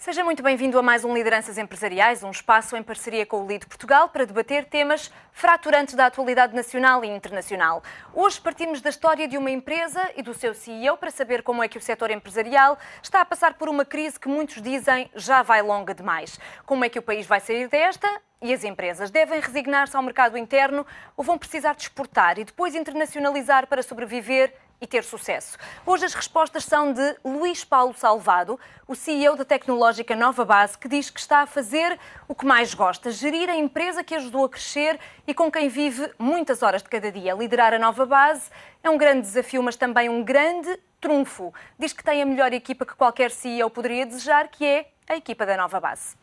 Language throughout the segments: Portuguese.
Seja muito bem-vindo a mais um Lideranças Empresariais, um espaço em parceria com o Lido Portugal para debater temas fraturantes da atualidade nacional e internacional. Hoje partimos da história de uma empresa e do seu CEO para saber como é que o setor empresarial está a passar por uma crise que muitos dizem já vai longa demais. Como é que o país vai sair desta? E as empresas devem resignar-se ao mercado interno ou vão precisar de exportar e depois internacionalizar para sobreviver e ter sucesso? Hoje as respostas são de Luís Paulo Salvado, o CEO da tecnológica Nova Base, que diz que está a fazer o que mais gosta, gerir a empresa que ajudou a crescer e com quem vive muitas horas de cada dia. Liderar a Nova Base é um grande desafio, mas também um grande trunfo. Diz que tem a melhor equipa que qualquer CEO poderia desejar, que é a equipa da Nova Base.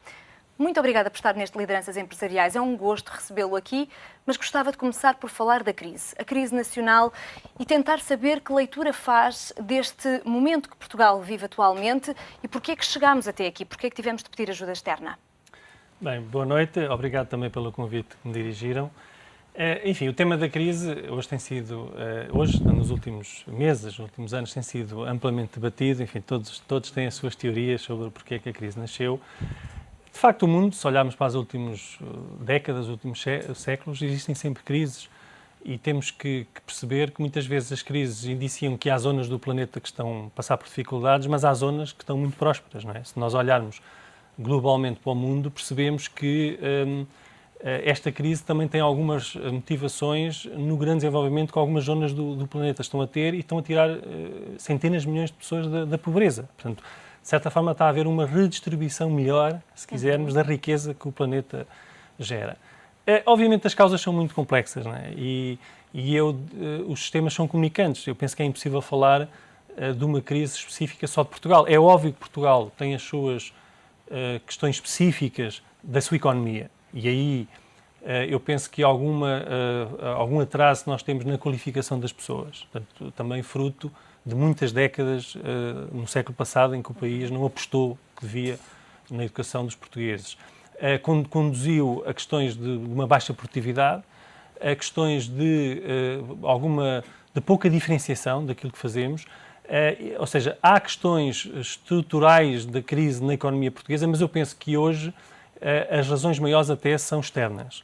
Muito obrigada por estar neste Lideranças Empresariais. É um gosto recebê-lo aqui, mas gostava de começar por falar da crise, a crise nacional, e tentar saber que leitura faz deste momento que Portugal vive atualmente e porquê é que chegámos até aqui, porquê é que tivemos de pedir ajuda externa. Bem, boa noite. Obrigado também pelo convite que me dirigiram. Enfim, o tema da crise hoje tem sido, nos últimos meses, nos últimos anos, tem sido amplamente debatido. Enfim, todos têm as suas teorias sobre porquê é que a crise nasceu. De facto, o mundo, se olharmos para as últimas décadas, os últimos séculos, existem sempre crises e temos que perceber que muitas vezes as crises indiciam que há zonas do planeta que estão a passar por dificuldades, mas há zonas que estão muito prósperas, não é? Se nós olharmos globalmente para o mundo, percebemos que esta crise também tem algumas motivações no grande desenvolvimento que algumas zonas do planeta estão a ter e estão a tirar centenas de milhões de pessoas da pobreza. Portanto, de certa forma, está a haver uma redistribuição melhor, se quisermos, da riqueza que o planeta gera. Obviamente, as causas são muito complexas, não é? Os sistemas são comunicantes. Eu penso que é impossível falar de uma crise específica só de Portugal. É óbvio que Portugal tem as suas questões específicas da sua economia. E aí eu penso que algum atraso nós temos na qualificação das pessoas. Portanto, também fruto de muitas décadas no século passado em que o país não apostou que devia na educação dos portugueses. Conduziu a questões de uma baixa produtividade, a questões de pouca diferenciação daquilo que fazemos, ou seja, há questões estruturais da crise na economia portuguesa, mas eu penso que hoje as razões maiores até são externas.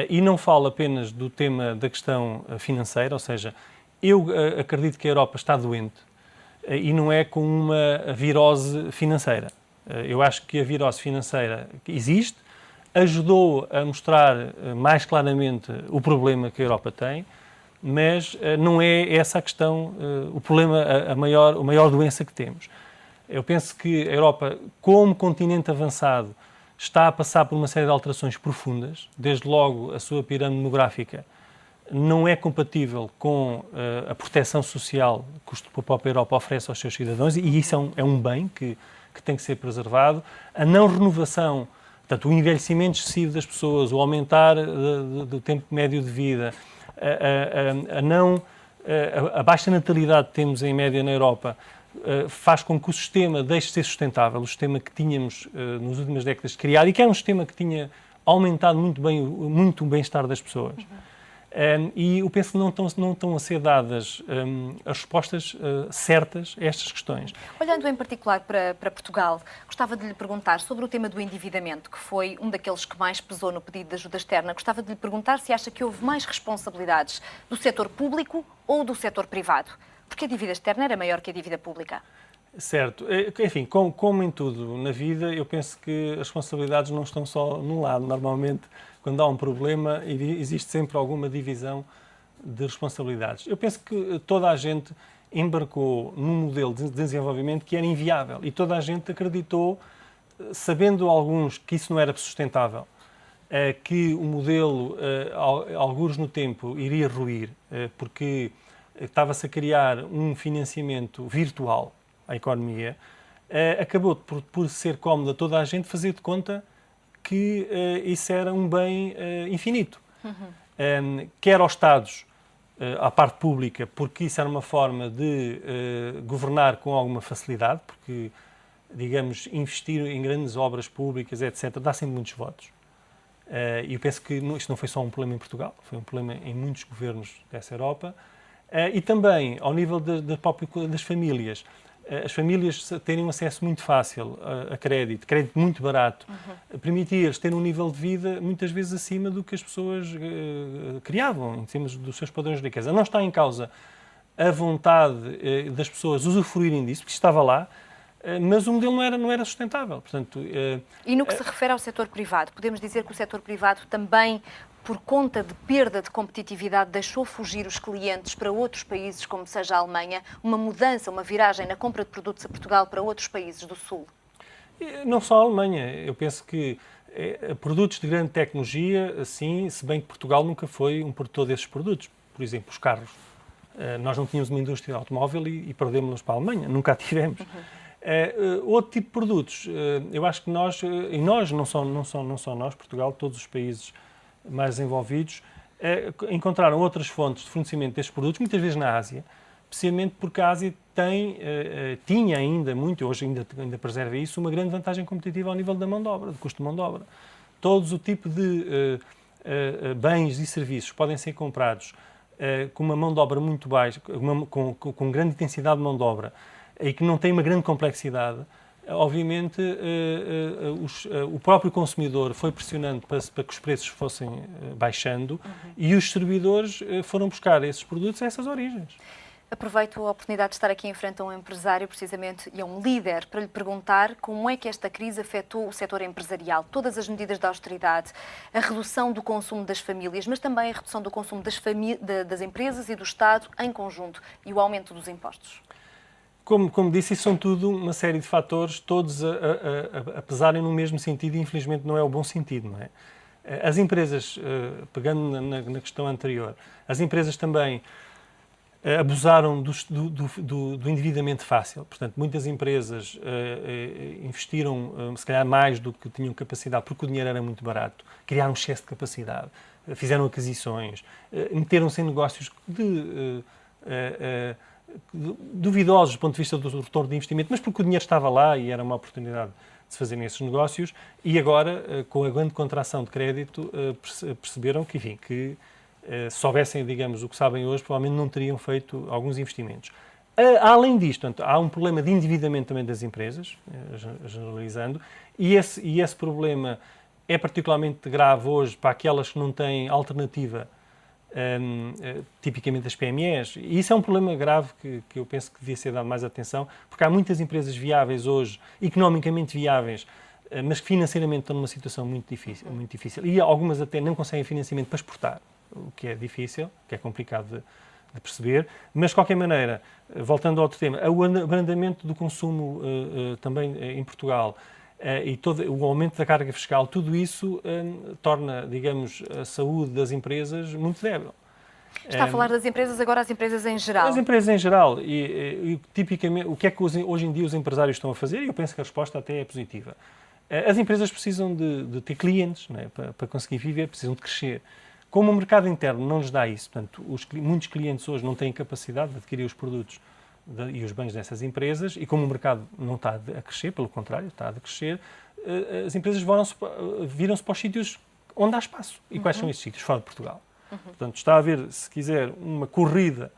E não falo apenas do tema da questão financeira, ou seja, eu acredito que a Europa está doente e não é com uma virose financeira. Eu acho que a virose financeira existe, ajudou a mostrar mais claramente o problema que a Europa tem, mas não é essa a questão, o problema, a maior doença que temos. Eu penso que a Europa, como continente avançado, está a passar por uma série de alterações profundas, desde logo a sua pirâmide demográfica não é compatível com a proteção social que a própria Europa oferece aos seus cidadãos, e isso é um bem que tem que ser preservado. A não renovação, portanto, o envelhecimento excessivo das pessoas, o aumentar do tempo médio de vida, a baixa natalidade que temos em média na Europa, faz com que o sistema deixe de ser sustentável, o sistema que tínhamos nas últimas décadas criado e que era um sistema que tinha aumentado muito o bem-estar das pessoas. E eu penso que não estão a ser dadas as respostas certas a estas questões. Olhando em particular para Portugal, gostava de lhe perguntar sobre o tema do endividamento, que foi um daqueles que mais pesou no pedido de ajuda externa. Gostava de lhe perguntar se acha que houve mais responsabilidades do setor público ou do setor privado, porque a dívida externa era maior que a dívida pública. Certo. Enfim, como em tudo na vida, eu penso que as responsabilidades não estão só num lado. Normalmente, quando há um problema, existe sempre alguma divisão de responsabilidades. Eu penso que toda a gente embarcou num modelo de desenvolvimento que era inviável e toda a gente acreditou, sabendo alguns que isso não era sustentável, que o modelo, alguns no tempo, iria ruir, porque estava-se a criar um financiamento virtual à economia, acabou por ser cómodo a toda a gente fazer de conta que isso era um bem infinito. Quer aos Estados, à parte pública, porque isso era uma forma de governar com alguma facilidade, porque, digamos, investir em grandes obras públicas, etc., dá sempre muitos votos. E eu penso que isto não foi só um problema em Portugal, foi um problema em muitos governos dessa Europa. E também, ao nível das famílias, as famílias terem um acesso muito fácil a crédito muito barato, permitia-lhes ter um nível de vida muitas vezes acima do que as pessoas criavam, em termos dos seus padrões de riqueza. Não está em causa a vontade das pessoas usufruírem disso, porque estava lá, mas o modelo não era sustentável. Portanto, e no que se refere ao setor privado, podemos dizer que o setor privado também, por conta de perda de competitividade, deixou fugir os clientes para outros países, como seja a Alemanha, uma mudança, uma viragem na compra de produtos a Portugal para outros países do Sul? Não só a Alemanha. Eu penso que produtos de grande tecnologia, sim, se bem que Portugal nunca foi um produtor desses produtos. Por exemplo, os carros. Nós não tínhamos uma indústria automóvel e perdemos-nos para a Alemanha. Nunca a tivemos. Outro tipo de produtos. Eu acho que nós, e nós, não só nós, Portugal, todos os países mais envolvidos, encontraram outras fontes de fornecimento destes produtos, muitas vezes na Ásia, precisamente porque a Ásia tinha ainda muito, hoje ainda preserva isso, uma grande vantagem competitiva ao nível da mão de obra, do custo de mão de obra. Todos o tipo de bens e serviços podem ser comprados com uma mão de obra muito baixa, com grande intensidade de mão de obra, e que não tem uma grande complexidade. Obviamente, o próprio consumidor foi pressionando para que os preços fossem baixando e os servidores foram buscar esses produtos a essas origens. Aproveito a oportunidade de estar aqui em frente a um empresário, precisamente, e a um líder, para lhe perguntar como é que esta crise afetou o setor empresarial. Todas as medidas de austeridade, a redução do consumo das famílias, mas também a redução do consumo das empresas e do Estado em conjunto e o aumento dos impostos. Como disse, isso são tudo uma série de fatores, todos a pesarem no mesmo sentido e, infelizmente, não é o bom sentido, não é? As empresas, pegando na questão anterior, as empresas também abusaram do endividamento fácil. Portanto, muitas empresas investiram, se calhar, mais do que tinham capacidade, porque o dinheiro era muito barato, criaram um excesso de capacidade, fizeram aquisições, meteram-se em negócios duvidosos do ponto de vista do retorno de investimento, mas porque o dinheiro estava lá e era uma oportunidade de se fazerem esses negócios, e agora, com a grande contração de crédito, perceberam que, enfim, que se soubessem, digamos, o que sabem hoje, provavelmente não teriam feito alguns investimentos. Além disto, portanto, há um problema de endividamento também das empresas, generalizando, e esse problema é particularmente grave hoje para aquelas que não têm alternativa, tipicamente as PMEs, e isso é um problema grave que eu penso que devia ser dado mais atenção, porque há muitas empresas viáveis hoje, economicamente viáveis, mas que financeiramente estão numa situação muito difícil, e algumas até não conseguem financiamento para exportar, o que é difícil, que é complicado de perceber, mas de qualquer maneira, voltando ao outro tema, o abrandamento do consumo também em Portugal, e todo o aumento da carga fiscal, tudo isso torna, digamos, a saúde das empresas muito débil. Está a falar das empresas, agora as empresas em geral. As empresas em geral. E tipicamente, o que é que hoje em dia os empresários estão a fazer? E eu penso que a resposta até é positiva. As empresas precisam de ter clientes, não é? Para conseguir viver, precisam de crescer. Como o mercado interno não lhes dá isso, portanto, muitos clientes hoje não têm capacidade de adquirir os produtos e os bens dessas empresas, e como o mercado não está a crescer, pelo contrário, está a crescer, as empresas viram-se para os sítios onde há espaço. E quais são esses sítios? Fora de Portugal. Portanto, está a haver, se quiser, uma corrida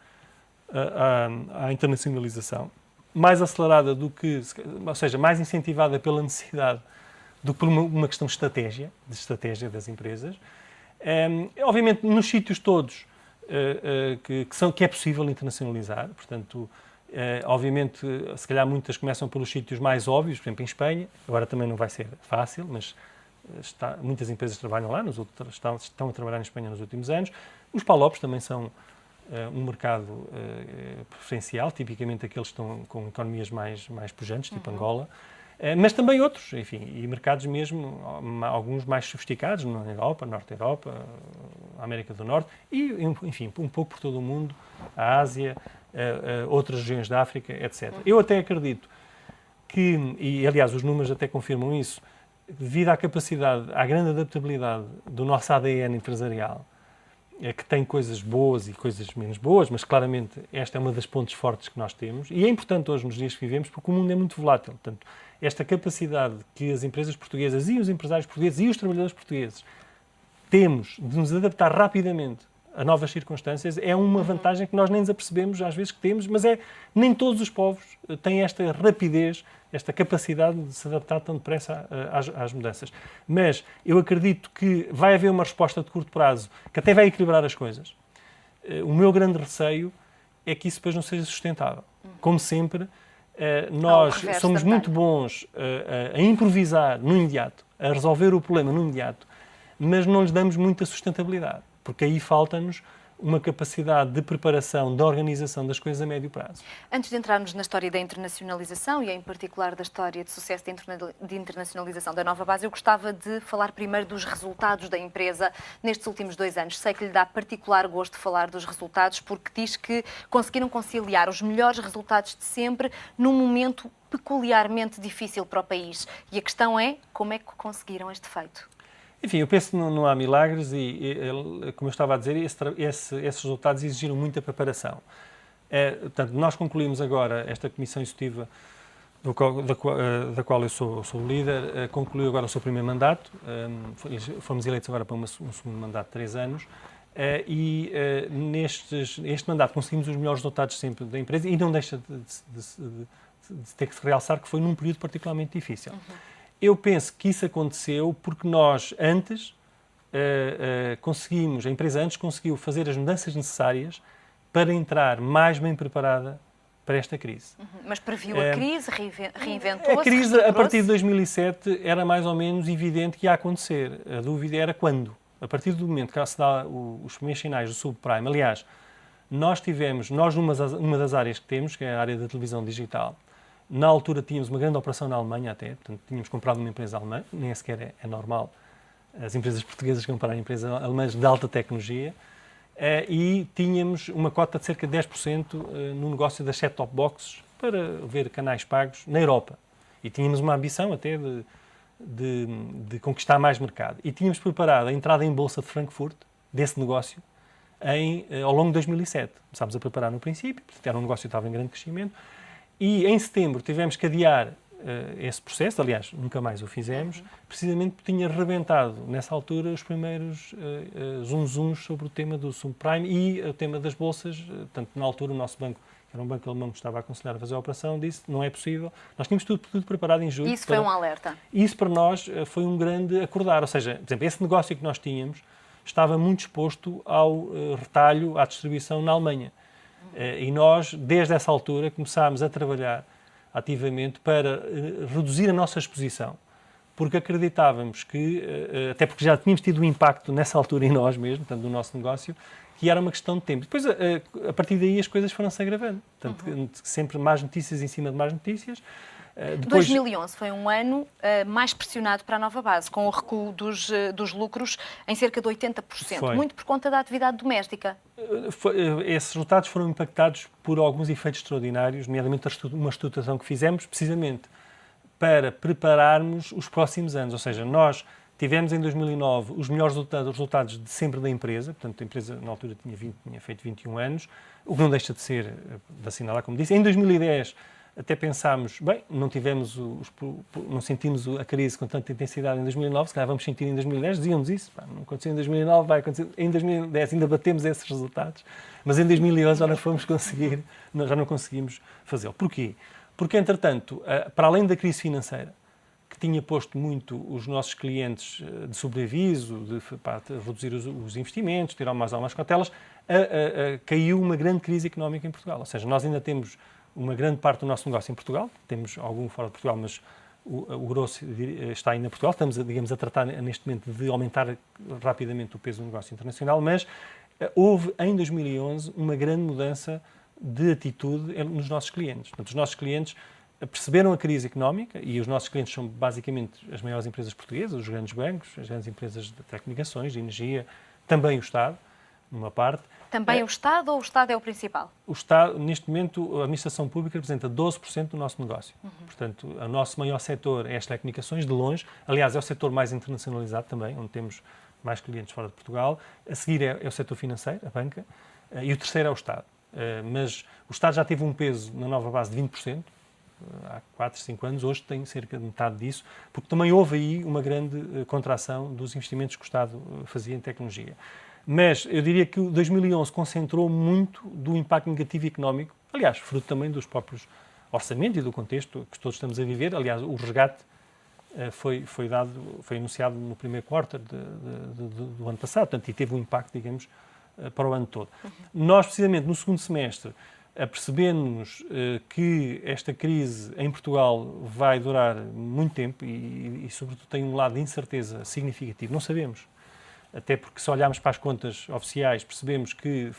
à internacionalização mais acelerada do que, ou seja, mais incentivada pela necessidade do que por uma questão de estratégia das empresas. Obviamente, nos sítios todos que é possível internacionalizar, portanto, obviamente, se calhar muitas começam pelos sítios mais óbvios, por exemplo, em Espanha, agora também não vai ser fácil, mas muitas empresas trabalham lá, estão a trabalhar em Espanha nos últimos anos. Os PALOPs também são um mercado preferencial, tipicamente aqueles que estão com economias mais pujantes, tipo Angola, mas também outros, enfim, e mercados mesmo, alguns mais sofisticados, na Europa, Norte da Europa, América do Norte, e, enfim, um pouco por todo o mundo, a Ásia, outras regiões da África, etc. Eu até acredito que, e aliás os números até confirmam isso, devido à capacidade, à grande adaptabilidade do nosso ADN empresarial, que tem coisas boas e coisas menos boas, mas claramente esta é uma das pontes fortes que nós temos, e é importante hoje nos dias que vivemos, porque o mundo é muito volátil. Portanto, esta capacidade que as empresas portuguesas e os empresários portugueses e os trabalhadores portugueses temos de nos adaptar rapidamente a novas circunstâncias é uma vantagem que nós nem nos apercebemos às vezes que temos, mas nem todos os povos têm esta rapidez, esta capacidade de se adaptar tão depressa às mudanças. Mas eu acredito que vai haver uma resposta de curto prazo que até vai equilibrar as coisas. O meu grande receio é que isso depois não seja sustentável. Como sempre, nós somos muito bons a improvisar no imediato, a resolver o problema no imediato, mas não lhes damos muita sustentabilidade, porque aí falta-nos uma capacidade de preparação, de organização das coisas a médio prazo. Antes de entrarmos na história da internacionalização e, em particular, da história de sucesso de internacionalização da Nova Base, eu gostava de falar primeiro dos resultados da empresa nestes últimos 2 anos. Sei que lhe dá particular gosto falar dos resultados porque diz que conseguiram conciliar os melhores resultados de sempre num momento peculiarmente difícil para o país. E a questão é, como é que conseguiram este feito? Enfim, eu penso que não há milagres e, como eu estava a dizer, esses resultados exigiram muita preparação. Portanto, nós concluímos agora esta comissão executiva da qual eu sou o líder, concluiu agora o seu primeiro mandato, fomos eleitos agora para um segundo mandato de 3 anos, neste mandato conseguimos os melhores resultados sempre da empresa e não deixa de ter que se realçar que foi num período particularmente difícil. Eu penso que isso aconteceu porque nós antes a empresa antes conseguiu fazer as mudanças necessárias para entrar mais bem preparada para esta crise. Mas previu a crise, reinventou-se? A crise, a partir de 2007, era mais ou menos evidente que ia acontecer. A dúvida era quando. A partir do momento que se dá os primeiros sinais do subprime. Aliás, nós numa das áreas que temos, que é a área da televisão digital, na altura tínhamos uma grande operação na Alemanha até, portanto tínhamos comprado uma empresa alemã, nem sequer é normal as empresas portuguesas comprarem empresas alemãs de alta tecnologia, e tínhamos uma cota de cerca de 10% no negócio das set-top boxes para ver canais pagos na Europa. E tínhamos uma ambição até de conquistar mais mercado. E tínhamos preparado a entrada em bolsa de Frankfurt desse negócio ao longo de 2007. Começámos a preparar no princípio, porque era um negócio que estava em grande crescimento. E em setembro tivemos que adiar esse processo, aliás, nunca mais o fizemos, precisamente porque tinha rebentado, nessa altura, os primeiros zunzuns sobre o tema do subprime e o tema das bolsas. Portanto, na altura, o nosso banco, que era um banco alemão que estava a aconselhar a fazer a operação, disse não é possível. Nós tínhamos tudo preparado em julho. Isso foi um alerta. Isso para nós foi um grande acordar. Ou seja, por exemplo, esse negócio que nós tínhamos estava muito exposto ao retalho, à distribuição na Alemanha. E nós, desde essa altura, começámos a trabalhar ativamente para reduzir a nossa exposição, porque acreditávamos que, até porque já tínhamos tido um impacto nessa altura em nós mesmos, portanto, no nosso negócio, que era uma questão de tempo. Depois, a partir daí, as coisas foram-se agravando. Portanto, sempre mais notícias em cima de mais notícias. 2011 foi um ano mais pressionado para a Nova Base, com o recuo dos lucros em cerca de 80%, muito por conta da atividade doméstica. Esses resultados foram impactados por alguns efeitos extraordinários, nomeadamente uma estruturação que fizemos, precisamente para prepararmos os próximos anos. Ou seja, nós tivemos em 2009 os melhores resultados de sempre da empresa, portanto a empresa na altura tinha feito 21 anos, o que não deixa de ser de assinalar, como disse. Em 2010 até pensámos, bem, não sentimos a crise com tanta intensidade em 2009, se calhar vamos sentir em 2010, dizíamos isso, não aconteceu em 2009, vai acontecer em 2010, ainda batemos esses resultados, mas em 2011 já não conseguimos fazê-lo. Porquê? Porque, entretanto, para além da crise financeira, que tinha posto muito os nossos clientes de sobreaviso, de reduzir os investimentos, tirar mais algumas cautelas, caiu uma grande crise económica em Portugal. Ou seja, nós ainda temos uma grande parte do nosso negócio em Portugal, temos algum fora de Portugal, mas o grosso está ainda em Portugal. Estamos, digamos, a tratar neste momento de aumentar rapidamente o peso do negócio internacional, mas houve em 2011 uma grande mudança de atitude nos nossos clientes. Portanto, os nossos clientes perceberam a crise económica, e os nossos clientes são basicamente as maiores empresas portuguesas, os grandes bancos, as grandes empresas de telecomunicações, de energia, também o Estado, numa parte. Também o Estado, ou o Estado é o principal? O Estado, neste momento, a administração pública representa 12% do nosso negócio. Portanto, o nosso maior setor é as telecomunicações, de longe. Aliás, é o setor mais internacionalizado também, onde temos mais clientes fora de Portugal. A seguir é o setor financeiro, a banca. E o terceiro é o Estado. Mas o Estado já teve um peso na Nova Base de 20%. Há 4, 5 anos, hoje tem cerca de metade disso, porque também houve aí uma grande contração dos investimentos que o Estado fazia em tecnologia. Mas eu diria que o 2011 concentrou muito do impacto negativo económico, aliás, fruto também dos próprios orçamentos e do contexto que todos estamos a viver. Aliás, o resgate foi anunciado no primeiro quarto do ano passado, portanto, e teve um impacto, digamos, para o ano todo. Nós, precisamente, no segundo semestre, apercebemos que esta crise em Portugal vai durar muito tempo e, sobretudo, tem um lado de incerteza significativo. Não sabemos. Até porque, se olharmos para as contas oficiais, percebemos que,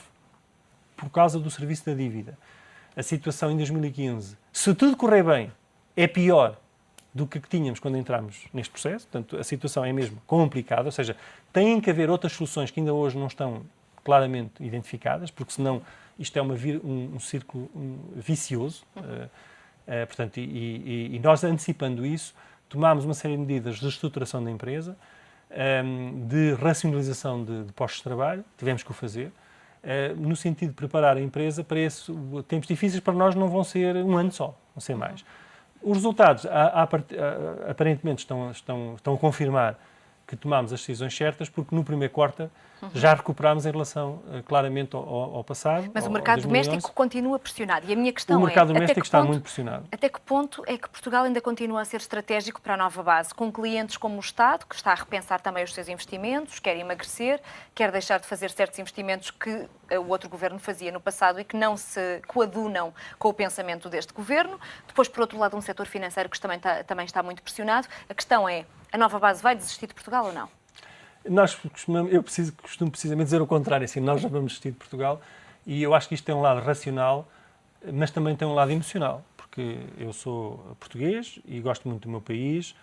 por causa do serviço da dívida, a situação em 2015, se tudo correr bem, é pior do que tínhamos quando entramos neste processo. Portanto, a situação é mesmo complicada, ou seja, têm que haver outras soluções que ainda hoje não estão claramente identificadas, porque senão isto é um círculo vicioso. Portanto, e nós, antecipando isso, tomámos uma série de medidas de estruturação da empresa, de racionalização de postos de trabalho, tivemos que o fazer, no sentido de preparar a empresa para esses tempos difíceis. Para nós não vão ser um ano só, vão ser mais. Os resultados, aparentemente, estão a confirmar que tomámos as decisões certas, porque no primeiro quarto já recuperámos em relação, claramente, ao passado. Mas o mercado doméstico continua pressionado. E a minha questão é... O mercado doméstico está muito pressionado. Até que ponto é que Portugal ainda continua a ser estratégico para a nova base, com clientes como o Estado, que está a repensar também os seus investimentos, quer emagrecer, quer deixar de fazer certos investimentos que o outro governo fazia no passado e que não se coadunam com o pensamento deste governo. Depois, por outro lado, um setor financeiro que também está muito pressionado. A questão é, a nova base vai desistir de Portugal ou não? Eu costumo precisamente dizer o contrário, assim, nós já vamos desistir de Portugal, e eu acho que isto tem um lado racional, mas também tem um lado emocional, porque eu sou português e gosto muito do meu país,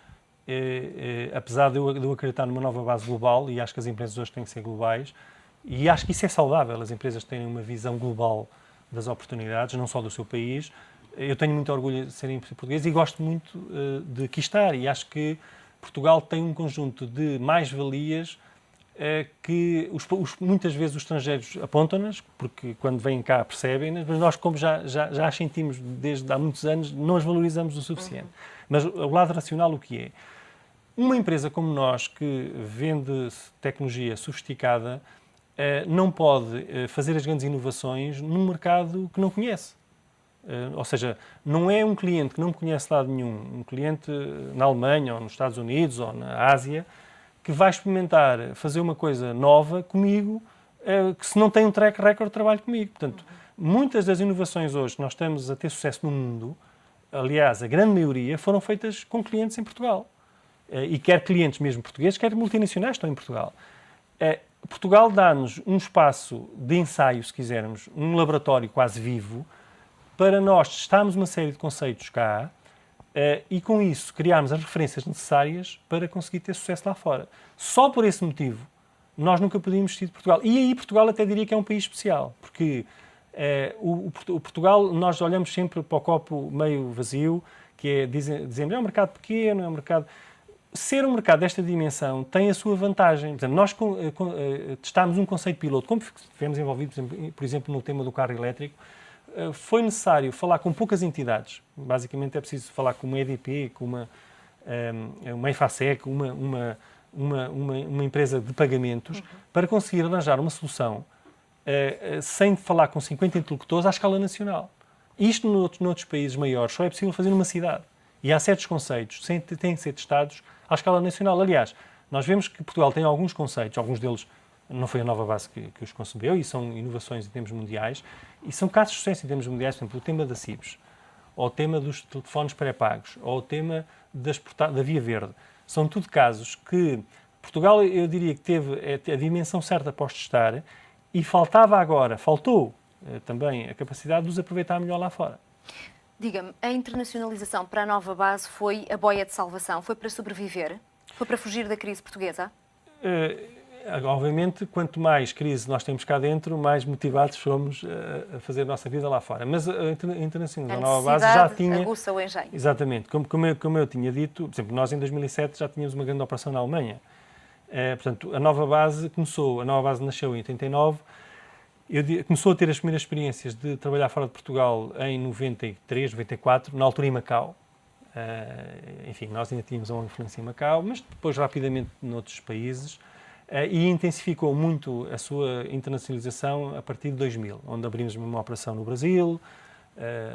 apesar de eu acreditar numa nova base global, e acho que as empresas hoje têm que ser globais, e acho que isso é saudável, as empresas têm uma visão global das oportunidades, não só do seu país. Eu tenho muito orgulho de serem português e gosto muito de aqui estar, e acho que Portugal tem um conjunto de mais-valias que muitas vezes os estrangeiros apontam-nas, porque quando vêm cá percebem-nas, mas nós, como já as sentimos desde há muitos anos, não as valorizamos o suficiente. Mas o lado racional, o que é? Uma empresa como nós, que vende tecnologia sofisticada, não pode fazer as grandes inovações num mercado que não conhece. Ou seja, não é um cliente que não me conhece de lado nenhum, um cliente na Alemanha ou nos Estados Unidos ou na Ásia, que vai experimentar fazer uma coisa nova comigo, que se não tem um track record de trabalho comigo. Portanto, muitas das inovações hoje que nós estamos a ter sucesso no mundo, aliás, a grande maioria, foram feitas com clientes em Portugal. E quer clientes mesmo portugueses, quer multinacionais que estão em Portugal. Portugal dá-nos um espaço de ensaio, se quisermos, um laboratório quase vivo, para nós testarmos uma série de conceitos cá e, com isso, criarmos as referências necessárias para conseguir ter sucesso lá fora. Só por esse motivo, nós nunca podíamos desistir de Portugal. E aí Portugal até diria que é um país especial, porque o Portugal, nós olhamos sempre para o copo meio vazio, que é, dizemos, é um mercado pequeno, é um mercado... Ser um mercado desta dimensão tem a sua vantagem. Portanto, nós testámos um conceito piloto, como estivemos envolvidos, por exemplo, no tema do carro elétrico. Foi necessário falar com poucas entidades. Basicamente é preciso falar com uma EDP, com uma EFASEC, uma empresa de pagamentos, para conseguir arranjar uma solução sem falar com 50 interlocutores à escala nacional. Isto noutros países maiores só é possível fazer numa cidade. E há certos conceitos que têm que ser testados à escala nacional. Aliás, nós vemos que Portugal tem alguns conceitos, alguns deles não foi a nova base que os concebeu, e são inovações em termos mundiais, e são casos de sucesso em termos mundiais. Por exemplo, o tema da CIBS, ou o tema dos telefones pré-pagos, ou o tema da Via Verde. São tudo casos que Portugal, eu diria que teve a dimensão certa para os testar, e faltou também a capacidade de os aproveitar melhor lá fora. Diga-me, a internacionalização para a nova base foi a boia de salvação? Foi para sobreviver? Foi para fugir da crise portuguesa? Obviamente, quanto mais crise nós temos cá dentro, mais motivados somos a fazer a nossa vida lá fora. Mas a internacionalização da nova base já tinha... aguça o engenho. Exatamente. Como eu tinha dito, por exemplo, nós em 2007 já tínhamos uma grande operação na Alemanha. Portanto, a nova base nasceu em 89. Começou a ter as primeiras experiências de trabalhar fora de Portugal em 93, 94, na altura em Macau. Enfim, nós ainda tínhamos uma influência em Macau, mas depois rapidamente noutros países. e intensificou muito a sua internacionalização a partir de 2000, onde abrimos uma operação no Brasil,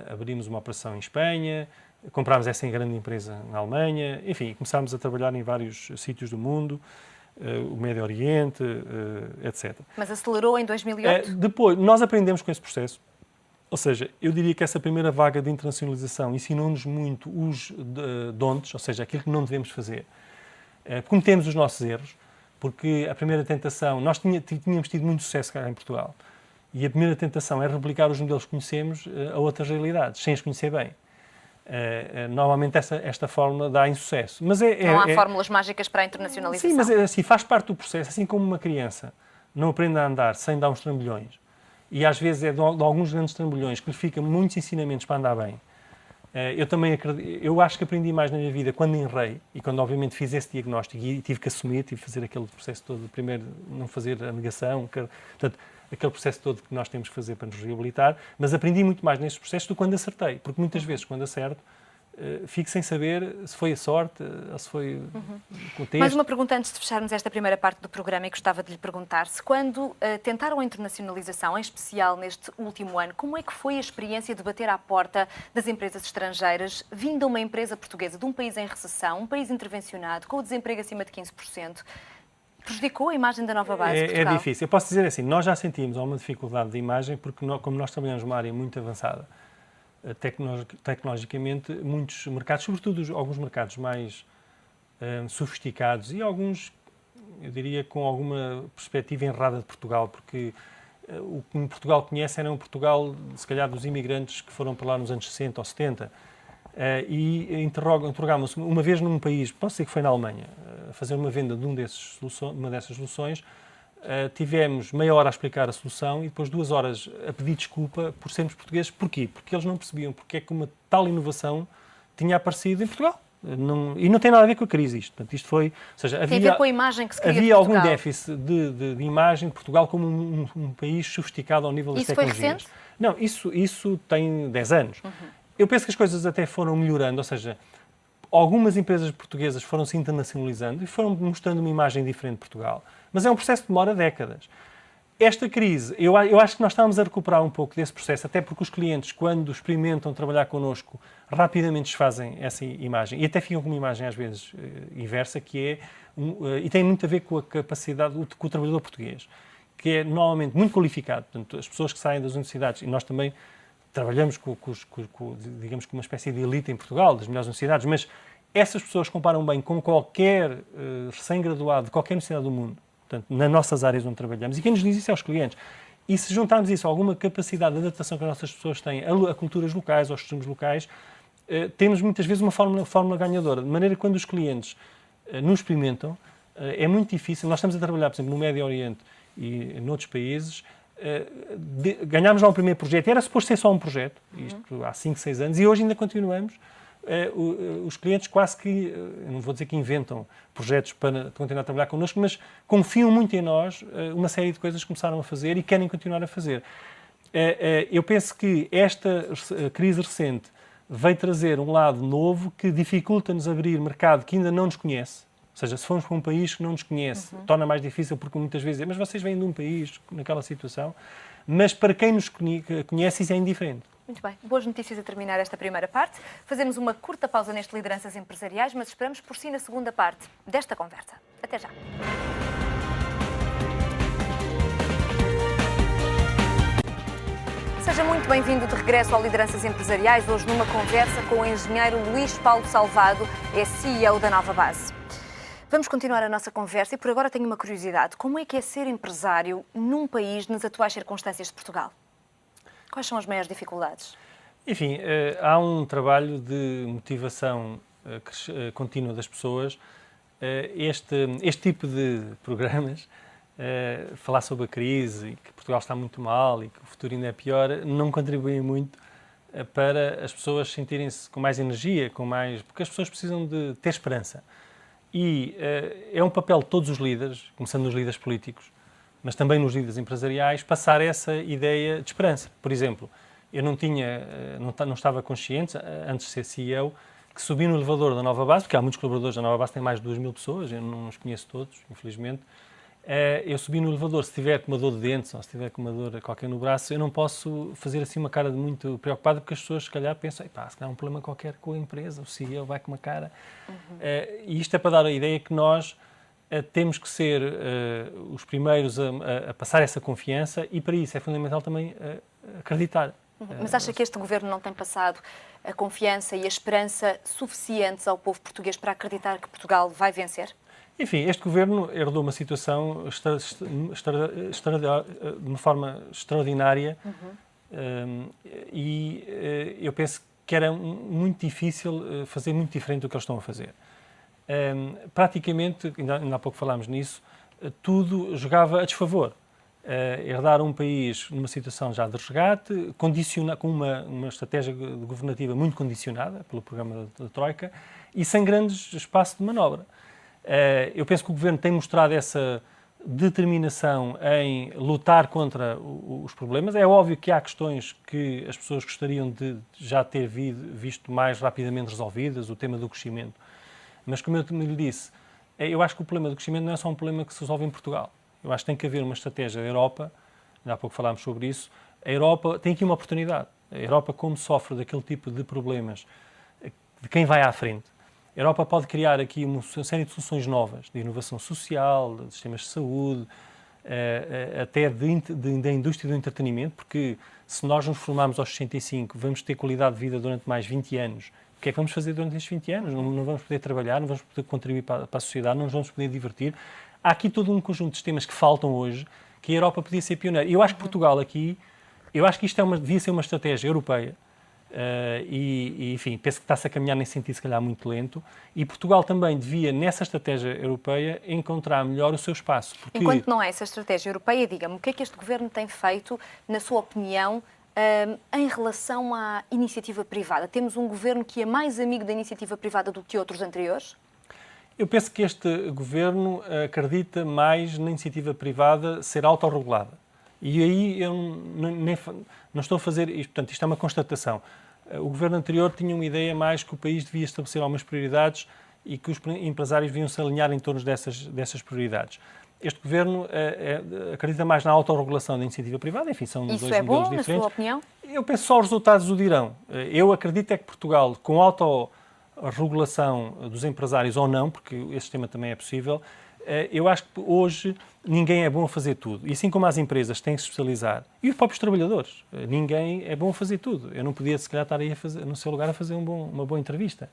abrimos uma operação em Espanha, comprámos essa grande empresa na Alemanha, enfim, começámos a trabalhar em vários sítios do mundo, o Médio Oriente, etc. Mas acelerou em 2008? Depois, nós aprendemos com esse processo, ou seja, eu diria que essa primeira vaga de internacionalização ensinou-nos muito os don'ts, ou seja, aquilo que não devemos fazer. Cometemos os nossos erros, porque a primeira tentação, nós tínhamos tido muito sucesso cá em Portugal, e a primeira tentação é replicar os modelos que conhecemos a outras realidades, sem as conhecer bem. Normalmente esta fórmula dá insucesso. Mas não há fórmulas mágicas para a internacionalização. Sim, mas assim, faz parte do processo, assim como uma criança não aprende a andar sem dar uns trambolhões, e às vezes é de alguns grandes trambolhões que lhe ficam muitos ensinamentos para andar bem. Eu acho que aprendi mais na minha vida quando errei e quando obviamente fiz esse diagnóstico e tive que assumir, tive que fazer aquele processo todo, primeiro não fazer a negação, portanto, aquele processo todo que nós temos que fazer para nos reabilitar, mas aprendi muito mais nesses processos do que quando acertei, porque muitas vezes quando acerto fico sem saber se foi a sorte ou se foi o contexto. Mais uma pergunta antes de fecharmos esta primeira parte do programa e gostava de lhe perguntar se quando tentaram a internacionalização, em especial neste último ano, como é que foi a experiência de bater à porta das empresas estrangeiras, vindo uma empresa portuguesa de um país em recessão, um país intervencionado, com o desemprego acima de 15%? Prejudicou a imagem da Nova Base Portugal? É difícil. Eu posso dizer assim, nós já sentimos alguma dificuldade de imagem porque como nós trabalhamos numa área muito avançada, tecnologicamente, muitos mercados, sobretudo alguns mercados mais sofisticados e alguns, eu diria, com alguma perspectiva errada de Portugal, porque o que Portugal conhece era um Portugal, se calhar, dos imigrantes que foram para lá nos anos 60 ou 70, e interrogámos uma vez num país, posso dizer que foi na Alemanha, a fazer uma venda de uma dessas soluções. Tivemos meia hora a explicar a solução e depois 2 horas a pedir desculpa por sermos portugueses. Porquê? Porque eles não percebiam porque é que uma tal inovação tinha aparecido em Portugal. E não tem nada a ver com a crise isto. Portanto, isto foi, ou seja, tem a ver com a imagem que se cria havia algum déficit de imagem de Portugal como um país sofisticado ao nível das tecnologias. Isso foi recente? Não, isso tem 10 anos. Eu penso que as coisas até foram melhorando, ou seja, algumas empresas portuguesas foram se internacionalizando e foram mostrando uma imagem diferente de Portugal. Mas é um processo que demora décadas. Esta crise, eu acho que nós estamos a recuperar um pouco desse processo, até porque os clientes, quando experimentam trabalhar connosco, rapidamente desfazem essa imagem e até ficam com uma imagem, às vezes, inversa, que é, e tem muito a ver com a capacidade com o trabalhador português, que é normalmente muito qualificado. Portanto, as pessoas que saem das universidades, e nós também trabalhamos digamos, com uma espécie de elite em Portugal, das melhores universidades, mas essas pessoas comparam bem com qualquer recém-graduado de qualquer universidade do mundo, portanto, nas nossas áreas onde trabalhamos. E quem nos diz isso é os clientes. E se juntarmos isso a alguma capacidade de adaptação que as nossas pessoas têm a culturas locais, aos costumes locais, temos muitas vezes uma fórmula ganhadora. De maneira que quando os clientes nos experimentam, é muito difícil. Nós estamos a trabalhar, por exemplo, no Médio Oriente e noutros países. Ganhámos lá um primeiro projeto, e era suposto ser só um projeto, isto há 5, 6 anos, e hoje ainda continuamos. Os clientes quase que, não vou dizer que inventam projetos para continuar a trabalhar connosco, mas confiam muito em nós, uma série de coisas começaram a fazer e querem continuar a fazer. Eu penso que esta crise recente veio trazer um lado novo que dificulta-nos abrir mercado que ainda não nos conhece. Ou seja, se formos para um país que não nos conhece, torna mais difícil, porque muitas vezes mas vocês vêm de um país naquela situação, mas para quem nos conhece isso é indiferente. Muito bem. Boas notícias a terminar esta primeira parte. Fazemos uma curta pausa neste Lideranças Empresariais, mas esperamos por si na segunda parte desta conversa. Até já. Seja muito bem-vindo de regresso ao Lideranças Empresariais, hoje numa conversa com o engenheiro Luís Paulo Salvado, é CEO da Nova Base. Vamos continuar a nossa conversa e por agora tenho uma curiosidade. Como é que é ser empresário num país nas atuais circunstâncias de Portugal? Quais são as maiores dificuldades? Enfim, há um trabalho de motivação contínua das pessoas. Este tipo de programas, falar sobre a crise e que Portugal está muito mal e que o futuro ainda é pior, não contribuem muito para as pessoas sentirem-se com mais energia, porque as pessoas precisam de ter esperança. E é um papel de todos os líderes, começando nos líderes políticos, mas também nos líderes empresariais, passar essa ideia de esperança. Por exemplo, eu não estava consciente, antes de ser CEO, que subi no elevador da Nova Base, porque há muitos colaboradores da Nova Base, tem mais de 2.000 pessoas, eu não os conheço todos, infelizmente, Eu subi no elevador, se tiver com uma dor de dentes ou se tiver com uma dor qualquer no braço, eu não posso fazer assim uma cara de muito preocupada, porque as pessoas se calhar pensam, se calhar há um problema qualquer com a empresa, o CEO vai com uma cara. E isto é para dar a ideia que nós temos que ser os primeiros a passar essa confiança, e para isso é fundamental também acreditar. Mas acha que este governo não tem passado a confiança e a esperança suficientes ao povo português para acreditar que Portugal vai vencer? Enfim, este governo herdou uma situação de uma forma extraordinária, e eu penso que era muito difícil fazer muito diferente do que eles estão a fazer. Praticamente, ainda há pouco falámos nisso, tudo jogava a desfavor. Herdar um país numa situação já de resgate, com uma estratégia governativa muito condicionada pelo programa da Troika e sem grandes espaço de manobra. Eu penso que o Governo tem mostrado essa determinação em lutar contra os problemas. É óbvio que há questões que as pessoas gostariam de já ter visto mais rapidamente resolvidas, o tema do crescimento. Mas, como eu lhe disse, eu acho que o problema do crescimento não é só um problema que se resolve em Portugal. Eu acho que tem que haver uma estratégia da Europa, ainda há pouco falámos sobre isso. A Europa tem aqui uma oportunidade. A Europa, como sofre daquele tipo de problemas de quem vai à frente, a Europa pode criar aqui uma série de soluções novas, de inovação social, de sistemas de saúde, até da indústria do entretenimento, porque se nós nos formarmos aos 65, vamos ter qualidade de vida durante mais 20 anos. O que é que vamos fazer durante estes 20 anos? Não vamos poder trabalhar, não vamos poder contribuir para a sociedade, não nos vamos poder divertir. Há aqui todo um conjunto de sistemas que faltam hoje, que a Europa podia ser pioneira. Eu acho que Portugal aqui, eu acho que isto devia ser uma estratégia europeia, enfim, penso que está-se a caminhar nesse sentido, se calhar muito lento, e Portugal também devia, nessa estratégia europeia, encontrar melhor o seu espaço. Porque... Enquanto não há essa estratégia europeia, diga-me, o que é que este governo tem feito, na sua opinião, em relação à iniciativa privada? Temos um governo que é mais amigo da iniciativa privada do que outros anteriores? Eu penso que este governo acredita mais na iniciativa privada ser autorregulada. E aí eu não estou a fazer isto, portanto, isto é uma constatação. O governo anterior tinha uma ideia mais que o país devia estabelecer algumas prioridades e que os empresários deviam se alinhar em torno dessas prioridades. Este governo acredita mais na autorregulação da iniciativa privada, enfim, são dois modelos diferentes. Isso é bom, na sua opinião? Eu penso só os resultados o dirão. Eu acredito é que Portugal, com autorregulação dos empresários ou não, porque esse sistema também é possível, eu acho que hoje ninguém é bom a fazer tudo. E assim como as empresas têm que se especializar, e os próprios trabalhadores, ninguém é bom a fazer tudo. Eu não podia, se calhar, estar aí no seu lugar a fazer uma boa entrevista.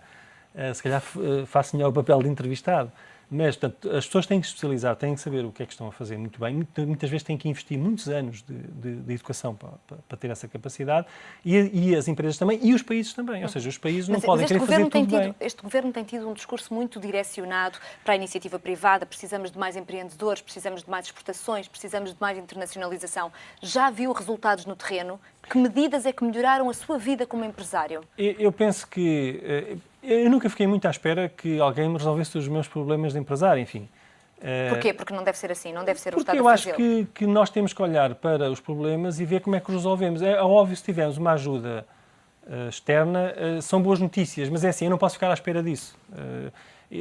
Se calhar faço melhor o papel de entrevistado. Mas, portanto, as pessoas têm que se especializar, têm que saber o que é que estão a fazer muito bem. Muitas vezes têm que investir muitos anos de educação para ter essa capacidade. E as empresas também, e os países também. Ou seja, os países não podem querer fazer tudo bem. Este governo tem tido um discurso muito direcionado para a iniciativa privada. Precisamos de mais empreendedores, precisamos de mais exportações, precisamos de mais internacionalização. Já viu resultados no terreno? Que medidas é que melhoraram a sua vida como empresário? Eu penso que... Eu nunca fiquei muito à espera que alguém me resolvesse os meus problemas de empresário, enfim. Porquê? Porque não deve ser assim, não deve ser o Estado a fazer. Porque eu acho que nós temos que olhar para os problemas e ver como é que os resolvemos. É óbvio, se tivermos uma ajuda externa, são boas notícias, mas é assim, eu não posso ficar à espera disso.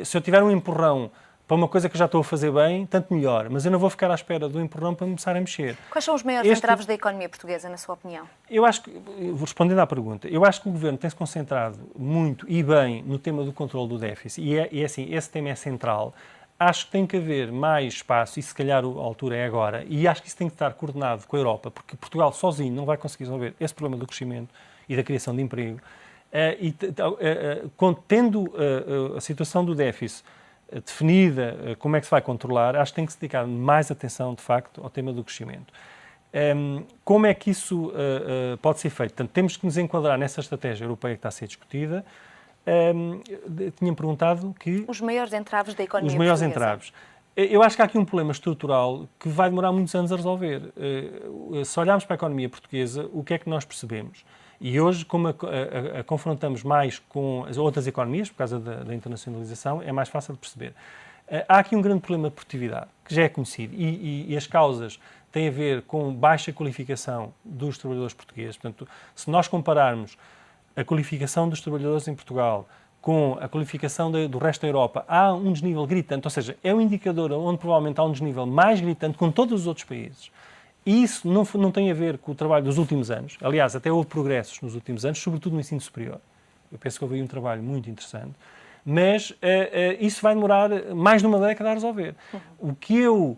Se eu tiver um empurrão para uma coisa que eu já estou a fazer bem, tanto melhor. Mas eu não vou ficar à espera do empurrão para começar a mexer. Quais são os maiores entraves da economia portuguesa, na sua opinião? Eu acho que, respondendo à pergunta, eu acho que o Governo tem-se concentrado muito e bem no tema do controle do déficit. E é assim, esse tema é central. Acho que tem que haver mais espaço, e se calhar a altura é agora, e acho que isso tem que estar coordenado com a Europa, porque Portugal sozinho não vai conseguir resolver esse problema do crescimento e da criação de emprego. Tendo a situação do déficit definida, como é que se vai controlar, acho que tem que se dedicar mais atenção, de facto, ao tema do crescimento. Como é que isso pode ser feito? Portanto, temos que nos enquadrar nessa estratégia europeia que está a ser discutida. Tinha-me perguntado que... Os maiores entraves da economia portuguesa. Os maiores entraves. Eu acho que há aqui um problema estrutural que vai demorar muitos anos a resolver. Se olharmos para a economia portuguesa, o que é que nós percebemos? E hoje, como a confrontamos mais com as outras economias, por causa da internacionalização, é mais fácil de perceber. Há aqui um grande problema de produtividade, que já é conhecido, e as causas têm a ver com baixa qualificação dos trabalhadores portugueses. Portanto, se nós compararmos a qualificação dos trabalhadores em Portugal com a qualificação do resto da Europa, há um desnível gritante, ou seja, é um indicador onde provavelmente há um desnível mais gritante com todos os outros países. E isso não tem a ver com o trabalho dos últimos anos. Aliás, até houve progressos nos últimos anos, sobretudo no ensino superior. Eu penso que houve aí um trabalho muito interessante. Mas isso vai demorar mais de uma década a resolver. O que eu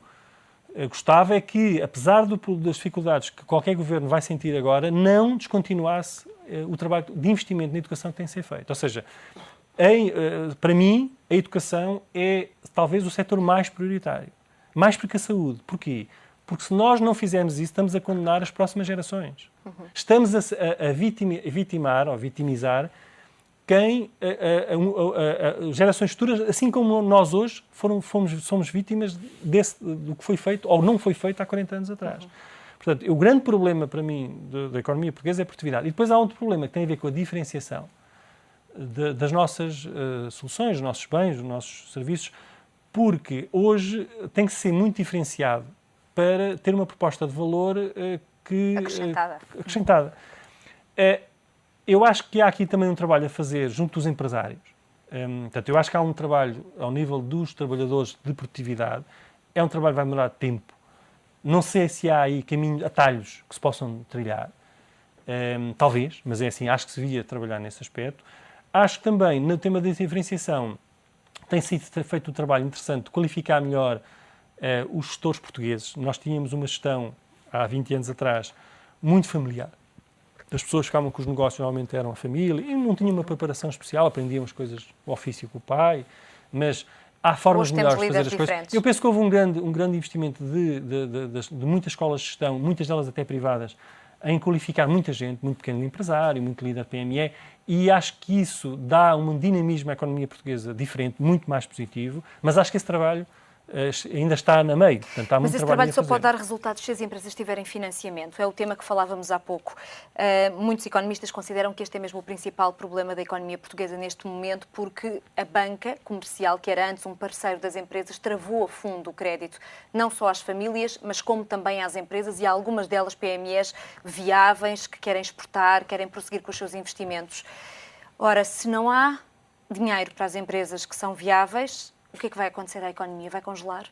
gostava é que, apesar das dificuldades que qualquer governo vai sentir agora, não descontinuasse o trabalho de investimento na educação que tem que ser feito. Ou seja, para mim, a educação é talvez o setor mais prioritário. Mais do que a saúde. Porquê? Porque se nós não fizermos isso, estamos a condenar as próximas gerações. Estamos a vitimar ou vitimizar gerações futuras, assim como nós hoje somos vítimas do que foi feito ou não foi feito há 40 anos atrás. Portanto, o grande problema para mim da economia portuguesa é a produtividade. E depois há outro problema que tem a ver com a diferenciação das nossas soluções, dos nossos bens, dos nossos serviços, porque hoje tem que ser muito diferenciado para ter uma proposta de valor acrescentada. Eu acho que há aqui também um trabalho a fazer junto dos empresários. Portanto, eu acho que há um trabalho ao nível dos trabalhadores de produtividade. É um trabalho que vai demorar tempo. Não sei se há aí atalhos que se possam trilhar. Talvez, mas é assim, acho que se devia trabalhar nesse aspecto. Acho que também, no tema da diferenciação, tem sido feito um trabalho interessante de qualificar melhor os gestores portugueses. Nós tínhamos uma gestão, há 20 anos atrás, muito familiar. As pessoas que ficavam com os negócios normalmente eram a família e não tinham uma preparação especial, aprendiam as coisas, o ofício com o pai, mas há formas melhores de fazer as coisas. Eu penso que houve um grande investimento de muitas escolas de gestão, muitas delas até privadas, em qualificar muita gente, muito pequeno empresário, muito líder PME, e acho que isso dá um dinamismo à economia portuguesa diferente, muito mais positivo, mas acho que esse trabalho ainda está na meio. Portanto, há muito Mas esse trabalho só pode dar resultados se as empresas tiverem financiamento. É o tema que falávamos há pouco. Muitos economistas consideram que este é mesmo o principal problema da economia portuguesa neste momento, porque a banca comercial, que era antes um parceiro das empresas, travou a fundo o crédito, não só às famílias, mas como também às empresas, e há algumas delas PMEs viáveis, que querem exportar, querem prosseguir com os seus investimentos. Ora, se não há dinheiro para as empresas que são viáveis, o que é que vai acontecer à economia? Vai congelar?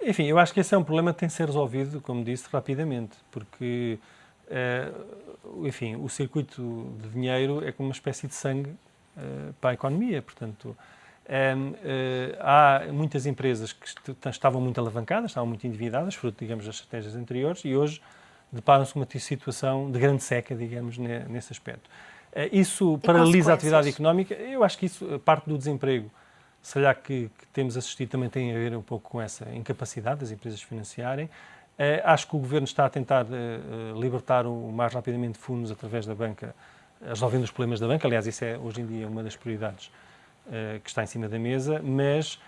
Enfim, eu acho que esse é um problema que tem que ser resolvido, como disse, rapidamente, porque, enfim, o circuito de dinheiro é como uma espécie de sangue para a economia. Portanto, há muitas empresas que estavam muito alavancadas, estavam muito endividadas, fruto, digamos, das estratégias anteriores, e hoje deparam-se com uma situação de grande seca, digamos, nesse aspecto. Isso paralisa a atividade económica. Eu acho que isso, parte do desemprego, se calhar que temos assistido, também tem a ver um pouco com essa incapacidade das empresas financiarem. Acho que o Governo está a tentar libertar o mais rapidamente fundos através da banca, resolvendo os problemas da banca. Aliás, isso é hoje em dia uma das prioridades que está em cima da mesa, mas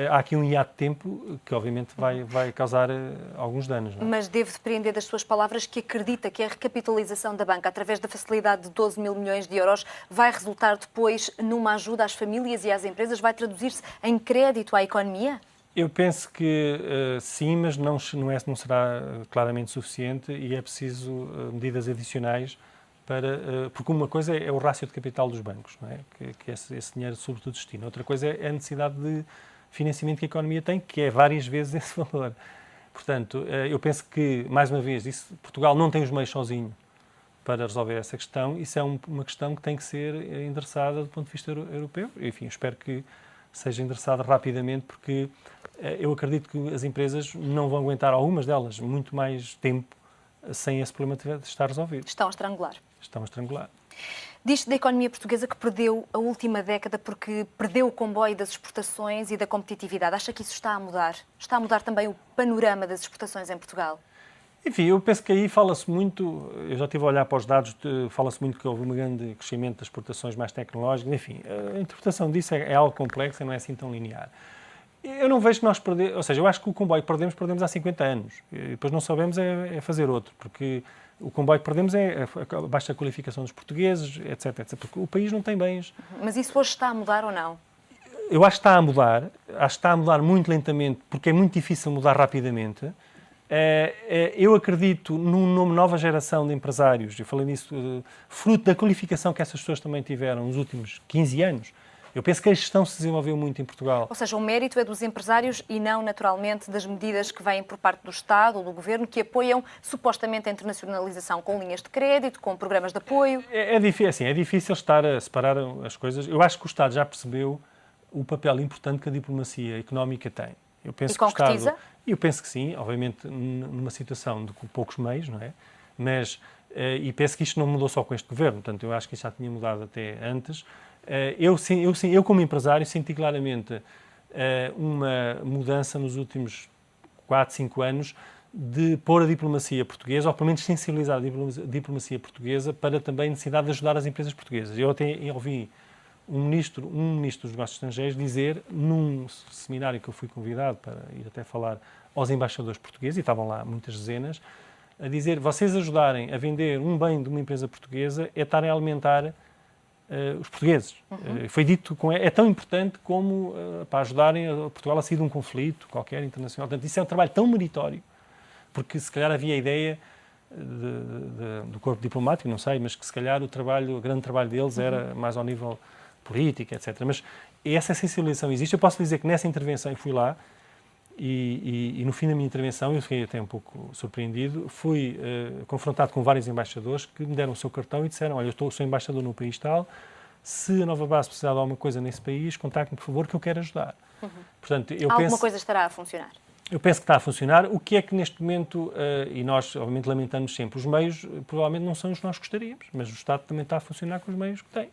há aqui um hiato de tempo que obviamente vai causar alguns danos. Não é? Mas devo depreender das suas palavras que acredita que a recapitalização da banca, através da facilidade de 12 mil milhões de euros, vai resultar depois numa ajuda às famílias e às empresas? Vai traduzir-se em crédito à economia? Eu penso que sim, mas não será claramente suficiente e é preciso medidas adicionais porque uma coisa é o rácio de capital dos bancos, não é? que esse dinheiro sobretudo destina. Outra coisa é a necessidade de financiamento que a economia tem, que é várias vezes esse valor. Portanto, eu penso que, mais uma vez, Portugal não tem os meios sozinho para resolver essa questão. Isso é uma questão que tem que ser endereçada do ponto de vista europeu. Enfim, espero que seja endereçada rapidamente, porque eu acredito que as empresas não vão aguentar, algumas delas, muito mais tempo sem esse problema estar resolvido. Estão a estrangular. Estão a estrangular. Diz-se da economia portuguesa que perdeu a última década porque perdeu o comboio das exportações e da competitividade. Acha que isso está a mudar? Está a mudar também o panorama das exportações em Portugal? Enfim, eu penso que aí fala-se muito, eu já estive a olhar para os dados, fala-se muito que houve um grande crescimento das exportações mais tecnológicas. Enfim, a interpretação disso é algo complexo e não é assim tão linear. Eu não vejo que nós perdemos, ou seja, eu acho que o comboio que perdemos há 50 anos. E depois não sabemos fazer outro, porque o comboio que perdemos é a baixa qualificação dos portugueses, etc, etc. Porque o país não tem bens. Mas isso hoje está a mudar ou não? Eu acho que está a mudar. Acho que está a mudar muito lentamente, porque é muito difícil mudar rapidamente. Eu acredito numa nova geração de empresários, eu falei nisso, fruto da qualificação que essas pessoas também tiveram nos últimos 15 anos, Eu penso que a gestão se desenvolveu muito em Portugal. Ou seja, o mérito é dos empresários e não, naturalmente, das medidas que vêm por parte do Estado ou do Governo que apoiam supostamente a internacionalização com linhas de crédito, com programas de apoio. É difícil estar a separar as coisas. Eu acho que o Estado já percebeu o papel importante que a diplomacia económica tem. Eu penso e concretiza? Que o Estado, eu penso que sim, obviamente numa situação de poucos meios, não é? Mas, e penso que isto não mudou só com este governo, portanto eu acho que isto já tinha mudado até antes. Eu como empresário senti claramente uma mudança nos últimos 4, 5 anos de pôr a diplomacia portuguesa, ou pelo menos sensibilizar a diplomacia portuguesa para também a necessidade de ajudar as empresas portuguesas. Eu até ouvi um ministro dos Negócios Estrangeiros dizer, num seminário que eu fui convidado para ir até falar aos embaixadores portugueses, e estavam lá muitas dezenas, a dizer, vocês ajudarem a vender um bem de uma empresa portuguesa é estarem a alimentar os portugueses. Foi dito, é tão importante como para ajudarem a Portugal a sair de um conflito qualquer internacional. Portanto, isso é um trabalho tão meritório, porque se calhar havia a ideia do corpo diplomático, não sei, mas que se calhar o grande trabalho deles era mais ao nível político, etc. Mas essa sensibilização existe. Eu posso dizer que nessa intervenção, eu fui lá e no fim da minha intervenção, eu fiquei até um pouco surpreendido, fui confrontado com vários embaixadores que me deram o seu cartão e disseram, olha, eu sou embaixador no país tal, se a Nova Base precisar de alguma coisa nesse país, contacte-me, por favor, que eu quero ajudar. Portanto, Alguma coisa estará a funcionar? Eu penso que está a funcionar. O que é que neste momento, e nós obviamente lamentamos sempre, os meios provavelmente não são os que nós gostaríamos, mas o Estado também está a funcionar com os meios que tem.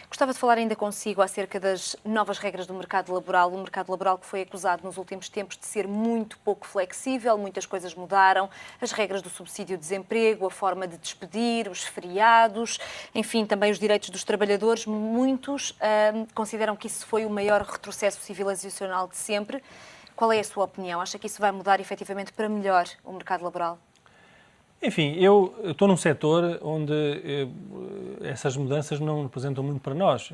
Gostava de falar ainda consigo acerca das novas regras do mercado laboral. O mercado laboral que foi acusado nos últimos tempos de ser muito pouco flexível, muitas coisas mudaram, as regras do subsídio de desemprego, a forma de despedir, os feriados, enfim, também os direitos dos trabalhadores. Muitos consideram que isso foi o maior retrocesso civilizacional de sempre. Qual é a sua opinião? Acha que isso vai mudar efetivamente para melhor o mercado laboral? Enfim, eu estou num setor onde essas mudanças não representam muito para nós.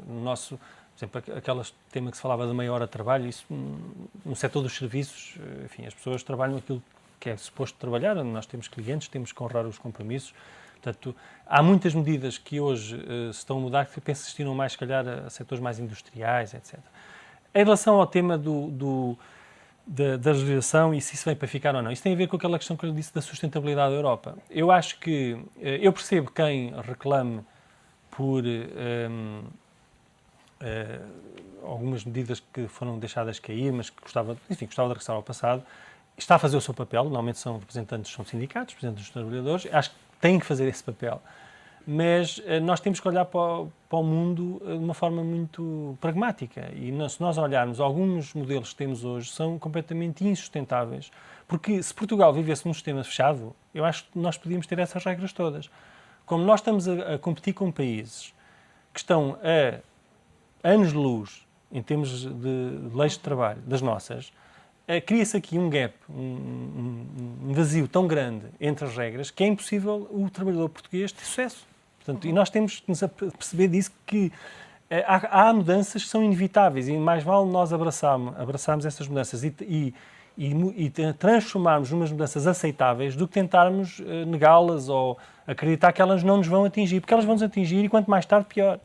No nosso, por exemplo, aquele tema que se falava de meia hora de trabalho, isso no setor dos serviços, enfim, as pessoas trabalham aquilo que é suposto trabalhar, nós temos clientes, temos que honrar os compromissos. Portanto, há muitas medidas que hoje se estão a mudar que eu penso que se destinam mais, se calhar, a setores mais industriais, etc. Em relação ao tema da legislação e se isso vem para ficar ou não, isso tem a ver com aquela questão que eu disse da sustentabilidade da Europa. Eu acho que, eu percebo quem reclame por algumas medidas que foram deixadas cair, mas que gostava de regressar ao passado, está a fazer o seu papel, normalmente são representantes, são sindicatos, representantes dos trabalhadores, acho que têm que fazer esse papel. Mas nós temos que olhar para o mundo de uma forma muito pragmática. E se nós olharmos, alguns modelos que temos hoje são completamente insustentáveis. Porque se Portugal vivesse num sistema fechado, eu acho que nós podíamos ter essas regras todas. Como nós estamos a competir com países que estão a anos de luz, em termos de leis de trabalho, das nossas, cria-se aqui um gap, um vazio tão grande entre as regras que é impossível o trabalhador português ter sucesso. Portanto, e nós temos que nos perceber disso que há mudanças que são inevitáveis e mais vale nós abraçarmos essas mudanças e transformarmos umas mudanças aceitáveis do que tentarmos negá-las ou acreditar que elas não nos vão atingir, porque elas vão nos atingir e quanto mais tarde, pior.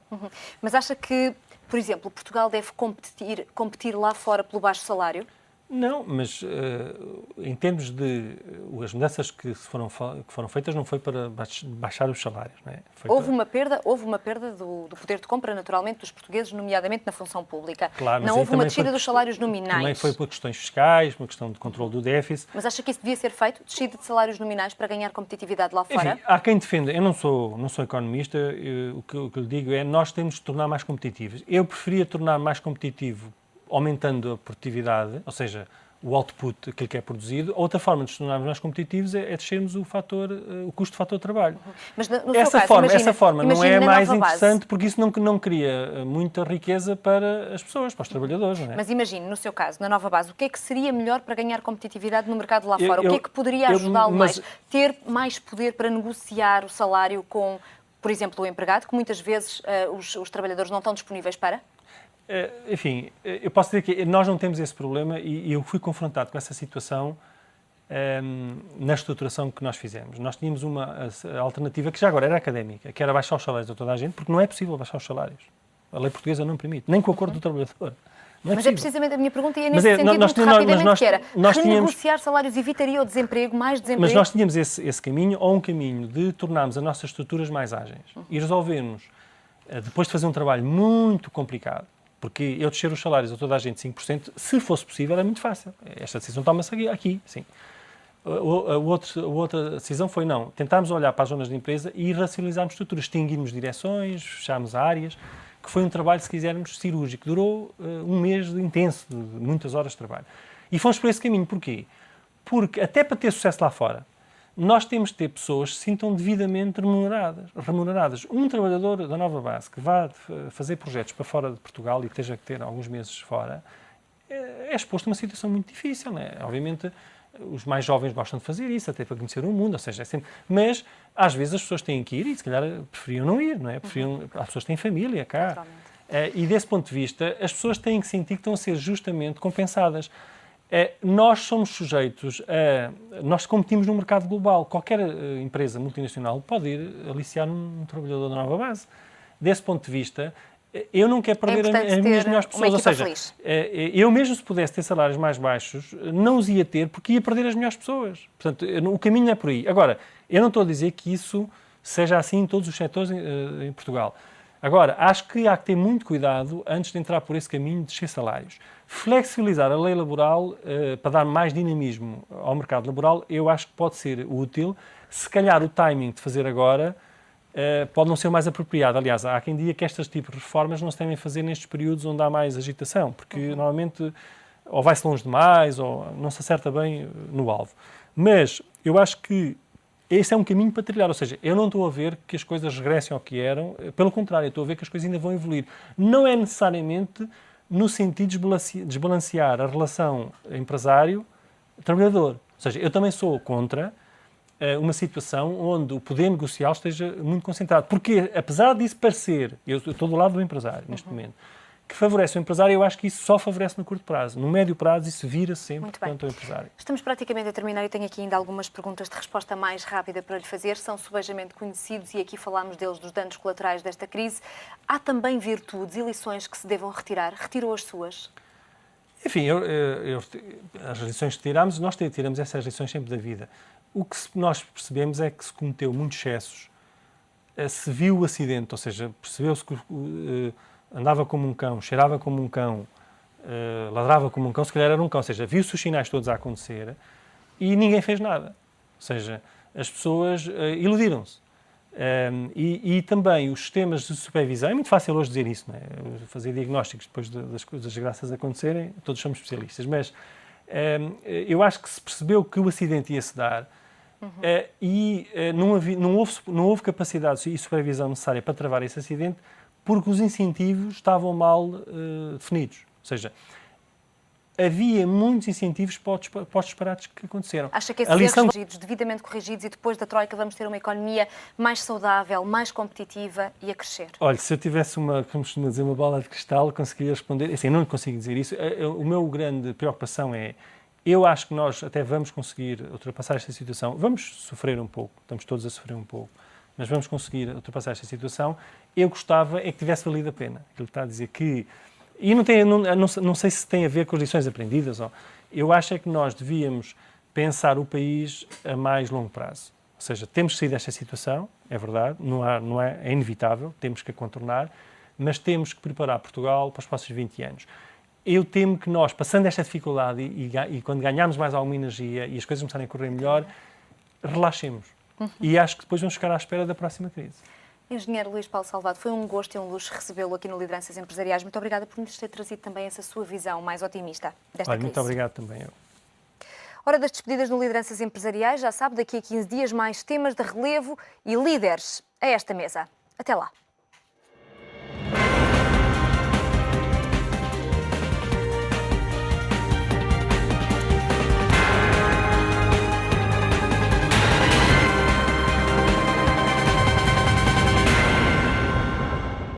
Mas acha que, por exemplo, Portugal deve competir lá fora pelo baixo salário? Não, mas em termos de as mudanças que foram feitas não foi para baixar os salários, não é? Houve uma perda do poder de compra, naturalmente, dos portugueses, nomeadamente na função pública. Claro, não houve uma descida dos salários nominais. Também foi por questões fiscais, uma questão de controle do déficit. Mas acha que isso devia ser feito, descida de salários nominais para ganhar competitividade lá fora? Enfim, há quem defenda. Eu não sou economista, o que lhe digo é nós temos de tornar mais competitivos. Eu preferia tornar mais competitivo aumentando a produtividade, ou seja, o output, aquilo que é produzido. Outra forma de nos tornarmos mais competitivos é descermos o custo de fator de trabalho. Mas no essa forma não é mais interessante porque isso não cria muita riqueza para as pessoas, para os trabalhadores. Não é? Mas imagine, no seu caso, na nova base, o que é que seria melhor para ganhar competitividade no mercado lá fora? O que é que poderia ajudá-lo mais? Ter mais poder para negociar o salário com, por exemplo, o empregado, que muitas vezes os trabalhadores não estão disponíveis para? Enfim, eu posso dizer que nós não temos esse problema e eu fui confrontado com essa situação na estruturação que nós fizemos. Nós tínhamos uma alternativa que já agora era académica, que era baixar os salários a toda a gente, porque não é possível baixar os salários. A lei portuguesa não permite, nem com o acordo do trabalhador. Mas é precisamente a minha pergunta e é nesse sentido muito rapidamente que era renegociar salários evitaria o desemprego, mais desemprego? Mas nós tínhamos esse caminho, ou um caminho de tornarmos as nossas estruturas mais ágeis e resolvermos, depois de fazer um trabalho muito complicado, porque eu descer os salários a toda a gente 5%, se fosse possível, era muito fácil. Esta decisão toma-se aqui, sim. A outra decisão foi não, tentámos olhar para as zonas de empresa e racionalizarmos estruturas, extinguirmos direções, fechámos áreas, que foi um trabalho, se quisermos, cirúrgico. Durou um mês intenso, de muitas horas de trabalho. E fomos por esse caminho. Porquê? Porque, até para ter sucesso lá fora, nós temos de ter pessoas que se sintam devidamente remuneradas. Um trabalhador da Nova Base que vá fazer projetos para fora de Portugal e que esteja a ter alguns meses fora, é exposto a uma situação muito difícil, não é? Obviamente, os mais jovens gostam de fazer isso, até para conhecer o mundo, ou seja, é sempre... Mas, às vezes, as pessoas têm que ir e, se calhar, preferiam não ir, não é? As pessoas têm família cá. E, desse ponto de vista, as pessoas têm que sentir que estão a ser justamente compensadas. Nós somos sujeitos nós competimos no mercado global. Qualquer empresa multinacional pode ir aliciar um trabalhador da Nova Base. Desse ponto de vista... Eu não quero perder as minhas melhores pessoas, ou seja, eu mesmo se pudesse ter salários mais baixos, não os ia ter porque ia perder as melhores pessoas. Portanto, o caminho é por aí. Agora, eu não estou a dizer que isso seja assim em todos os setores em Portugal. Agora, acho que há que ter muito cuidado antes de entrar por esse caminho de descer salários. Flexibilizar a lei laboral para dar mais dinamismo ao mercado laboral, eu acho que pode ser útil. Se calhar o timing de fazer agora... pode não ser o mais apropriado. Aliás, há quem diga que estes tipos de reformas não se devem fazer nestes períodos onde há mais agitação, porque normalmente ou vai-se longe demais ou não se acerta bem no alvo. Mas eu acho que esse é um caminho para trilhar, ou seja, eu não estou a ver que as coisas regressem ao que eram, pelo contrário, eu estou a ver que as coisas ainda vão evoluir. Não é necessariamente no sentido de desbalancear a relação empresário-trabalhador. Ou seja, eu também sou contra uma situação onde o poder negocial esteja muito concentrado. Porque, apesar disso parecer, eu estou do lado do empresário neste momento, que favorece o empresário, eu acho que isso só favorece no curto prazo. No médio prazo, isso vira sempre contra o empresário. Estamos praticamente a terminar e tenho aqui ainda algumas perguntas de resposta mais rápida para lhe fazer. São subejamente conhecidos e aqui falámos deles, dos danos colaterais desta crise. Há também virtudes e lições que se devam retirar? Retirou as suas? Enfim, as lições que tiramos, nós tiramos essas lições sempre da vida. O que nós percebemos é que se cometeu muitos excessos, se viu o acidente, ou seja, percebeu-se que andava como um cão, cheirava como um cão, ladrava como um cão, se calhar era um cão, ou seja, viu-se os sinais todos a acontecer e ninguém fez nada. Ou seja, as pessoas iludiram-se. E também os sistemas de supervisão, é muito fácil hoje dizer isso, não é? Fazer diagnósticos depois das desgraças acontecerem, todos somos especialistas, mas eu acho que se percebeu que o acidente ia se dar e não houve capacidade e supervisão necessária para travar esse acidente porque os incentivos estavam mal definidos. Ou seja, havia muitos incentivos para os disparates que aconteceram. Acha que esses erros devidamente corrigidos e depois da Troika vamos ter uma economia mais saudável, mais competitiva e a crescer? Olha, se eu tivesse como costuma dizer, uma bola de cristal, conseguiria responder. Assim, não consigo dizer isso. O meu grande preocupação é, eu acho que nós até vamos conseguir ultrapassar esta situação. Vamos sofrer um pouco, estamos todos a sofrer um pouco, mas vamos conseguir ultrapassar esta situação. Eu gostava é que tivesse valido a pena. Ele está a dizer que... E não sei se tem a ver com as lições aprendidas. Eu acho é que nós devíamos pensar o país a mais longo prazo. Ou seja, temos que sair desta situação, é verdade, é inevitável, temos que a contornar, mas temos que preparar Portugal para os próximos 20 anos. Eu temo que nós, passando esta dificuldade e quando ganharmos mais alguma energia e as coisas começarem a correr melhor, relaxemos. E acho que depois vamos ficar à espera da próxima crise. Engenheiro Luís Paulo Salvado, foi um gosto e um luxo recebê-lo aqui no Lideranças Empresariais. Muito obrigada por nos ter trazido também essa sua visão mais otimista desta crise. Muito obrigado também eu. Hora das despedidas no Lideranças Empresariais. Já sabe, daqui a 15 dias mais temas de relevo e líderes a esta mesa. Até lá.